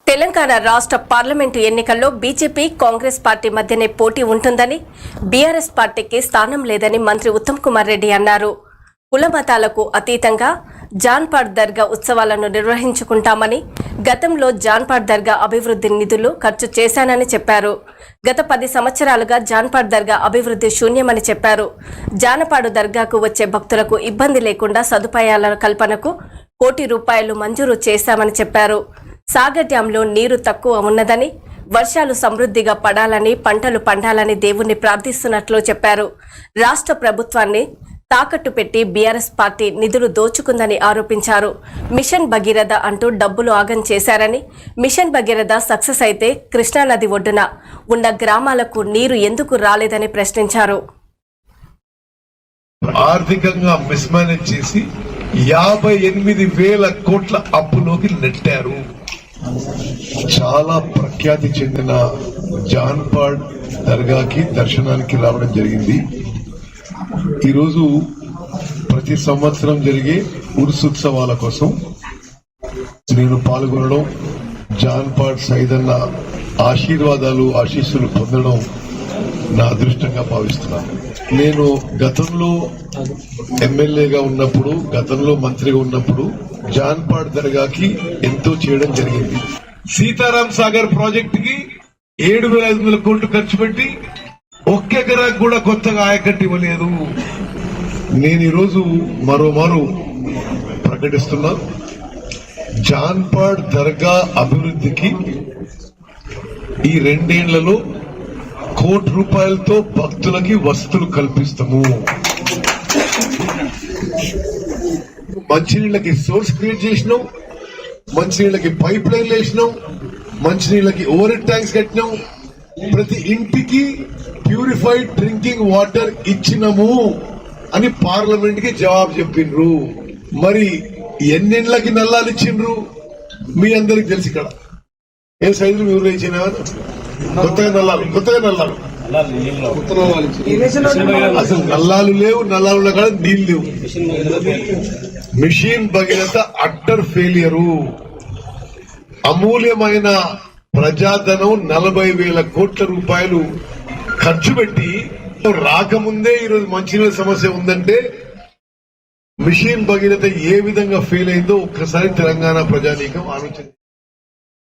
తెలంగాణ రాష్ట్ర పార్లమెంటు ఎన్నికల్లో BJP Congress party మధ్యనే పోటీ ఉంటుందని, బీఆర్ఎస్ పార్టీకి స్థానం లేదని మంత్రి ఉత్తమ్ కుమార్ రెడ్డి అన్నారు. కులమతాలకు అతీతంగా జాన్పాడ్ దర్గా ఉత్సవాలను నిర్వహించుకుంటామని, గతంలో జాన్పాడ్ దర్గా అభివృద్ధి నిధులు ఖర్చు చేశానని చెప్పారు. గత 10 సంవత్సరాలుగా జాన్పాడ్ దర్గా అభివృద్ధి శూన్యమని చెప్పారు. జానపాడు దర్గాకు వచ్చే భక్తులకు ఇబ్బంది లేకుండా సదుపాయాల కల్పనకు ₹1 కోటి మంజూరు చేశామని చెప్పారు. సాగర్ డ్యాంలో నీరు తక్కువ ఉన్నదని, వర్షాలు సమృద్ధిగా పడాలని, పంటలు పండాలని దేవుణ్ణి ప్రార్థిస్తున్నట్లు చెప్పారు. రాష్ట్ర ప్రభుత్వాన్ని తాకట్టు పెట్టి బీఆర్ఎస్ పార్టీ నిధులు దోచుకుందని ఆరోపించారు. మిషన్ భగీరథ అంటూ డబ్బులు ఆగం చేశారని, మిషన్ భగీరథ సక్సెస్ అయితే కృష్ణానది ఒడ్డున ఉన్న గ్రామాలకు నీరు ఎందుకు రాలేదని ప్రశ్నించారు. ఆర్థికంగా మిస్మేనేజ్ చేసి 58,000 కోట్ల అప్పులోకి నెట్టారు. చాలా ప్రఖ్యాతి చెందిన జాన్పాడ్ దర్గాకి దర్శనానికి రావడం జరిగింది. ఈరోజు ప్రతి సంవత్సరం జరిగే ఉర్స్ ఉత్సవాల కోసం నేను పాల్గొనడం, జాన్పాడ్ సైదన్న ఆశీర్వాదాలు ఆశీస్సులు పొందడం నా అదృష్టంగా భావిస్తున్నాను. నేను గతంలో ఎమ్మెల్యేగా ఉన్నప్పుడు, గతంలో మంత్రిగా ఉన్నప్పుడు జాన్పాడ్ దర్గాకి ఎంతో చేయడం జరిగింది. సీతారాం సాగర్ ప్రాజెక్ట్ కి 7,500 కోట్లు ఖర్చు పెట్టి ఒక్క ఎకరాకు కూడా కొత్తగా ఆయకట్టు ఇవ్వలేదు. నేను ఈరోజు మరోమారు ప్రకటిస్తున్నా, జాన్పాడ్ దర్గా అభివృద్ధికి ఈ 2 ఏళ్లలో ₹1 కోటి భక్తులకి వసతులు కల్పిస్తాము. మంచినీళ్ళకి సోర్స్ క్రియేట్ చేసినాం, మంచినీళ్ళకి పైప్ లైన్లు వేసినాం, మంచినీళ్ళకి ఓవర్ హెడ్ ట్యాంక్స్ కట్టినాం, ప్రతి ఇంటికి ప్యూరిఫైడ్ డ్రింకింగ్ వాటర్ ఇచ్చినము అని పార్లమెంట్ కి జవాబు చెప్పిండ్రు. మరి ఎన్నిండ్లకి నల్లాలు ఇచ్చిండ్రు మీ అందరికి తెలుసు. ఇక్కడ ఏ సైజులు మీరు ఇచ్చినా కొత్తగా నల్లాలు అసలు నల్లాలు లేవు, నల్లాలు కాదు నీళ్ళు లేవు. Mission Bhagiratha utter failure. అమూల్యమైన ప్రజాధనం 40,000 కోట్ల ఖర్చు పెట్టి రాకముందే ఈరోజు మంచినీళ్ళ సమస్య ఉందంటే మిషన్ భగీరథ ఏ విధంగా ఫెయిల్ అయిందో ఒక్కసారి తెలంగాణ ప్రజానీకం ఆలోచన